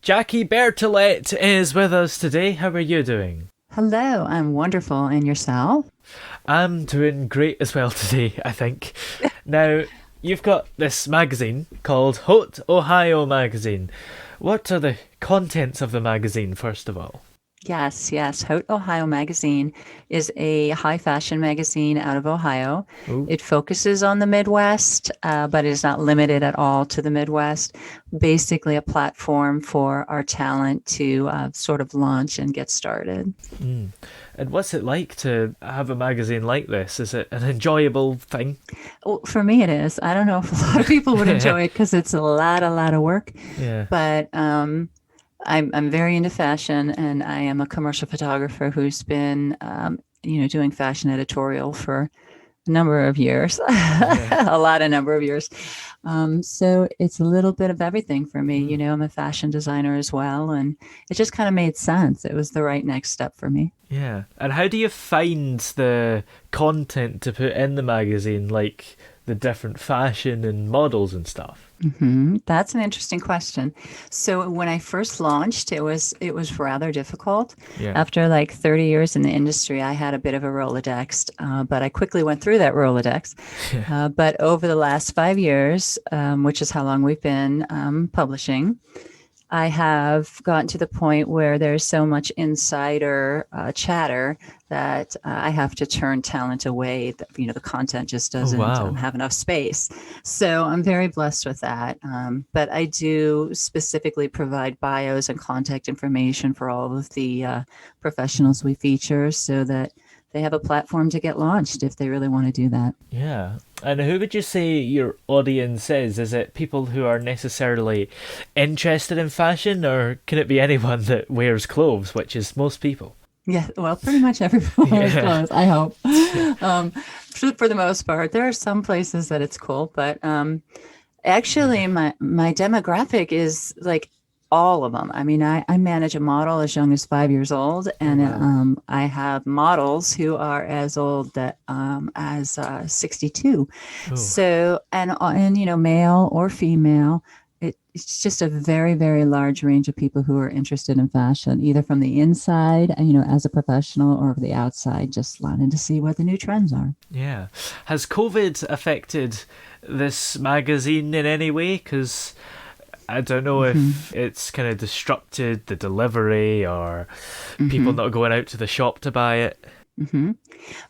Jackie Bertolette is with us today. How are you doing? Hello, I'm wonderful. And yourself? I'm doing great as well today, I think. Now, you've got this magazine called Haute Ohio magazine. What are the contents of the magazine, first of all? Yes. Haute Ohio magazine is a high fashion magazine out of Ohio. Oh, It focuses on the Midwest, but is not limited at all to the Midwest. Basically, a platform for our talent to sort of launch and get started. mm. And what's it like to have a magazine like this? Is it an enjoyable thing? Well, for me, it is. I don't know if a lot of people would enjoy it because it's a lot of work, Yeah. but I'm very into fashion, and I am a commercial photographer who's been, doing fashion editorial for a number of years, Yeah. a lot of number of years. So it's a little bit of everything for me. Mm. I'm a fashion designer as well, and it just kind of made sense. It was the right next step for me. Yeah. And how do you find the content to put in the magazine, like the different fashion and models and stuff? That's an interesting question. So when I first launched, it was rather difficult. Yeah. After like 30 years in the industry, I had a bit of a Rolodex, but I quickly went through that Rolodex. Yeah. But over the last 5 years, which is how long we've been publishing, I have gotten to the point where there's so much insider chatter that I have to turn talent away. That, the content just Oh, doesn't wow. have enough space. So I'm very blessed with that. But I do specifically provide bios and contact information for all of the professionals we feature so that they have a platform to get launched if they really want to do that. Yeah. And who would you say your audience is? Is it people who are necessarily interested in fashion, or can it be anyone that wears clothes, which is most people? Yeah, well, pretty much everyone wears Yeah. clothes, I hope. For the most part, there are some places that it's cool, but actually, my demographic is like all of them. I mean, I manage a model as young as 5 years old, Oh, and wow. I have models who are as old that as 62. Oh, So, and male or female. It's just a very, very large range of people who are interested in fashion, either from the inside, as a professional, or the outside, just wanting to see what the new trends are. yeah. Has COVID affected this magazine in any way? Because I don't know hmm if it's kind of disrupted the delivery or people hmm not going out to the shop to buy it. hmm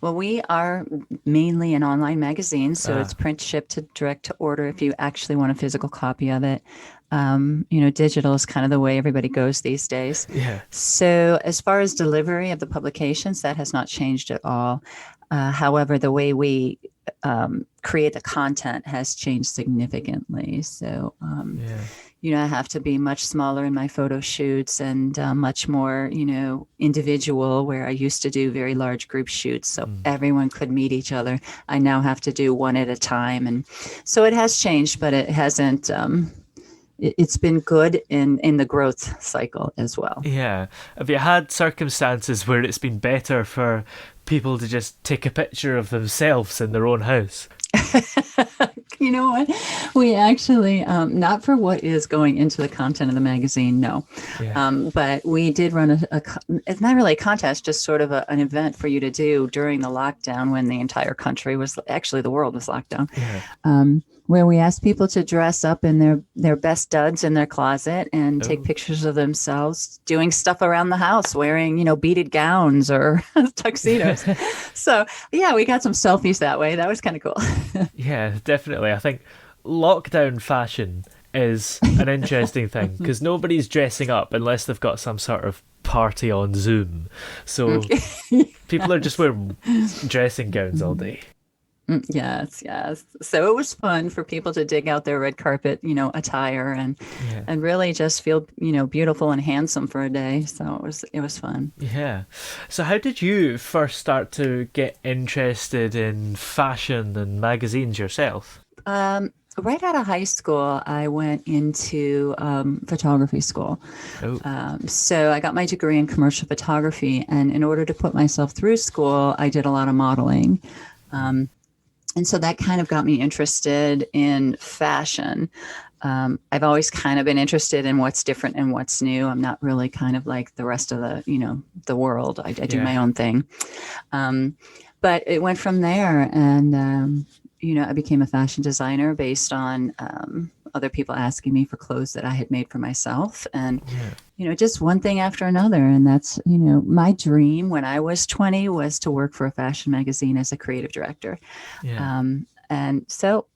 Well, we are mainly an online magazine, so it's Ah, print shipped to direct to order if you actually want a physical copy of it. Digital is kind of the way everybody goes these days. yeah. So, as far as delivery of the publications, that has not changed at all. However, the way we create the content has changed significantly. So, Yeah. I have to be much smaller in my photo shoots and much more, individual, where I used to do very large group shoots so Mm. everyone could meet each other. I now have to do one at a time. And so it has changed, but it hasn't, it's been good in the growth cycle as well. Yeah. Have you had circumstances where it's been better for people to just take a picture of themselves in their own house? You know what? We actually, not for what is going into the content of the magazine, no. Yeah. But we did run it's not really a contest, just sort of an event for you to do during the lockdown when the entire country was, actually the world was locked down, Yeah. where we asked people to dress up in their best duds in their closet and take Oh. pictures of themselves doing stuff around the house, wearing, beaded gowns or tuxedos. So yeah, we got some selfies that way. That was kind of cool. Yeah, definitely. I think lockdown fashion is an interesting thing because nobody's dressing up unless they've got some sort of party on Zoom. So people are just wearing dressing gowns all day. Yes. So it was fun for people to dig out their red carpet, attire and Yeah. and really just feel, beautiful and handsome for a day. So it was fun. Yeah. So how did you first start to get interested in fashion and magazines yourself? Right out of high school, I went into photography school. Oh. So I got my degree in commercial photography, and in order to put myself through school, I did a lot of modeling. Um, and so that kind of got me interested in fashion. I've always kind of been interested in what's different and what's new. I'm not really kind of like the rest of the world. I do Yeah. my own thing. But it went from there, and I became a fashion designer based on other people asking me for clothes that I had made for myself, and Yeah. just one thing after another. And that's my dream when I was 20 was to work for a fashion magazine as a creative director. Yeah. And so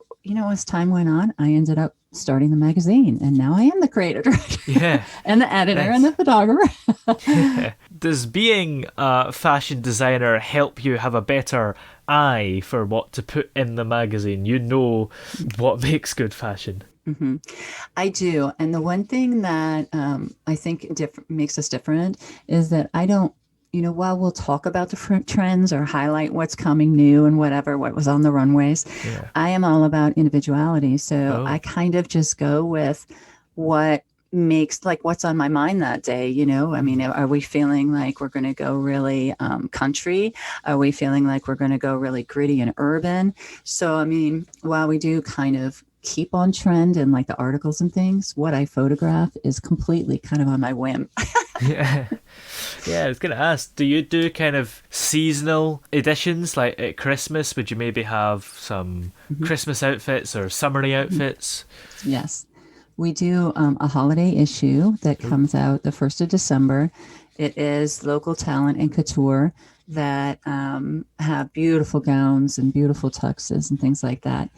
as time went on, I ended up starting the magazine, and now I am the creative director Yeah. and the editor and Nice. the photographer. Does being a fashion designer help you have a better eye for what to put in the magazine? You know what makes good fashion. Hmm. I do. And the one thing that I think makes us different is that I don't, while we'll talk about different trends or highlight what's coming new and whatever, what was on the runways, Yeah. I am all about individuality. So I Oh. kind of just go with what makes like what's on my mind that day. I mean, Mm. are we feeling like we're going to go really country? Are we feeling like we're going to go really gritty and urban? So I mean, while we do kind of keep on trend and like the articles and things, what I photograph is completely kind of on my whim. Yeah. Yeah, I was going to ask, do you do kind of seasonal editions? Like at Christmas, would you maybe have some Mhm. Christmas outfits or summery outfits? Yes, we do a holiday issue that Ooh. comes out the 1st of December. It is local talent and couture that have beautiful gowns and beautiful tuxes and things like that.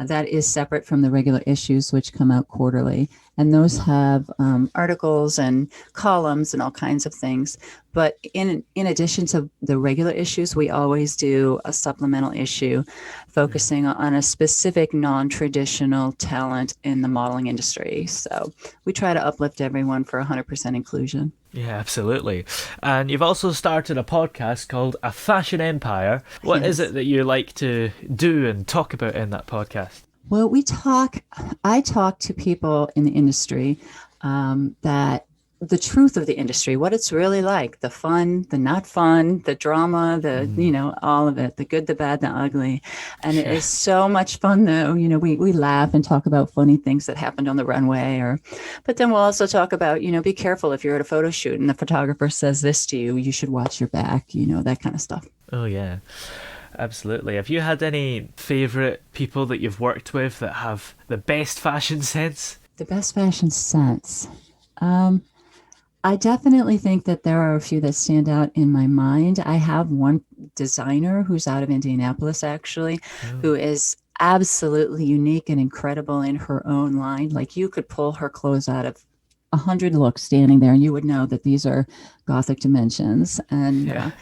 That is separate from the regular issues, which come out quarterly. And those have articles and columns and all kinds of things. But in addition to the regular issues, we always do a supplemental issue Yeah. focusing on a specific non-traditional talent in the modeling industry. So we try to uplift everyone for 100% inclusion. Yeah, absolutely. And you've also started a podcast called A Fashion Empire. What is it Yes. that you like to do and talk about in that podcast? Well, I talk to people in the industry that the truth of the industry, what it's really like, the fun, the not fun, the drama, Mm. all of it, the good, the bad, the ugly. And it Yeah. is so much fun though. We laugh and talk about funny things that happened on the runway but then we'll also talk about, be careful if you're at a photo shoot and the photographer says this to you, you should watch your back, that kind of stuff. Oh, yeah. Absolutely. Have you had any favourite people that you've worked with that have the best fashion sense? The best fashion sense. Um, I definitely think that there are a few that stand out in my mind. I have one designer who's out of Indianapolis, actually, Oh, who is absolutely unique and incredible in her own line. Like you could pull her clothes out of 100 looks standing there, and you would know that these are Gothic dimensions. And yeah.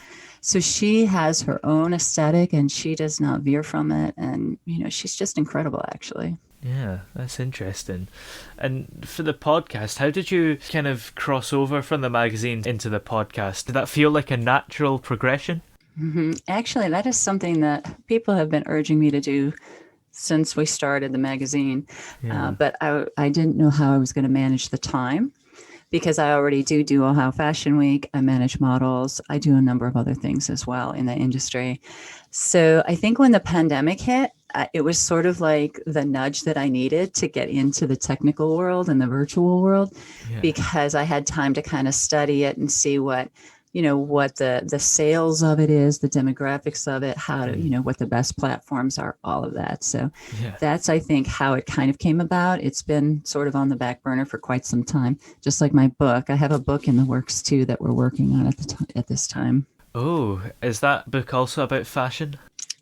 so she has her own aesthetic, and she does not veer from it. And she's just incredible, actually. Yeah, that's interesting. And for the podcast, how did you kind of cross over from the magazine into the podcast? Did that feel like a natural progression? Actually, that is something that people have been urging me to do since we started the magazine. Yeah. But I didn't know how I was going to manage the time because I already do Ohio Fashion Week. I manage models. I do a number of other things as well in the industry. So I think when the pandemic hit, it was sort of like the nudge that I needed to get into the technical world and the virtual world Yeah. because I had time to kind of study it and see what the sales of it is, the demographics of it, how to, Mm. what the best platforms are, all of that. So Yeah. that's, I think, how it kind of came about. It's been sort of on the back burner for quite some time, just like my book. I have a book in the works too that we're working on at this time. Oh, is that book also about fashion?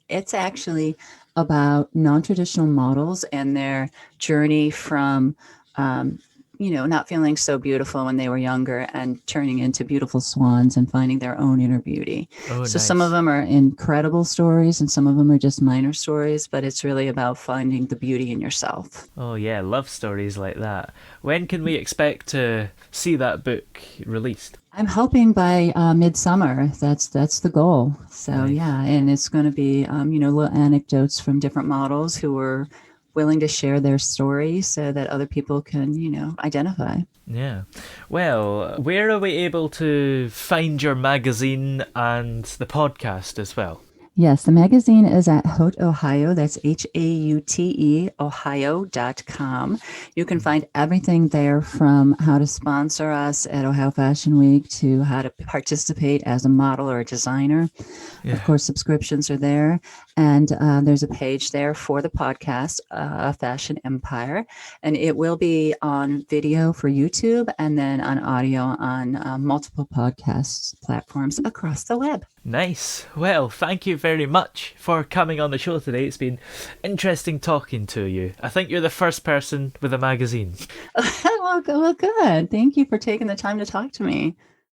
It's actually about non-traditional models and their journey from um, not feeling so beautiful when they were younger and turning into beautiful swans and finding their own inner beauty. Oh, So some of nice. them are incredible stories and some of them are just minor stories, but it's really about finding the beauty in yourself. Oh, yeah, love stories like that. When can we expect to see that book released? I'm hoping by midsummer. That's the goal. So Nice. yeah, and it's going to be little anecdotes from different models who are willing to share their story so that other people can identify. Yeah. Well, where are we able to find your magazine and the podcast as well? Yes, the magazine is at Haute Ohio. That's Haute, Ohio.com. You can find everything there from how to sponsor us at Ohio Fashion Week to how to participate as a model or a designer. Of Yeah. course, subscriptions are there. And there's a page there for the podcast, Fashion Empire. And it will be on video for YouTube and then on audio on multiple podcast platforms across the web. Nice. Well, thank you very much for coming on the show today. It's been interesting talking to you. I think you're the first person with a magazine. Well, good. Thank you for taking the time to talk to me.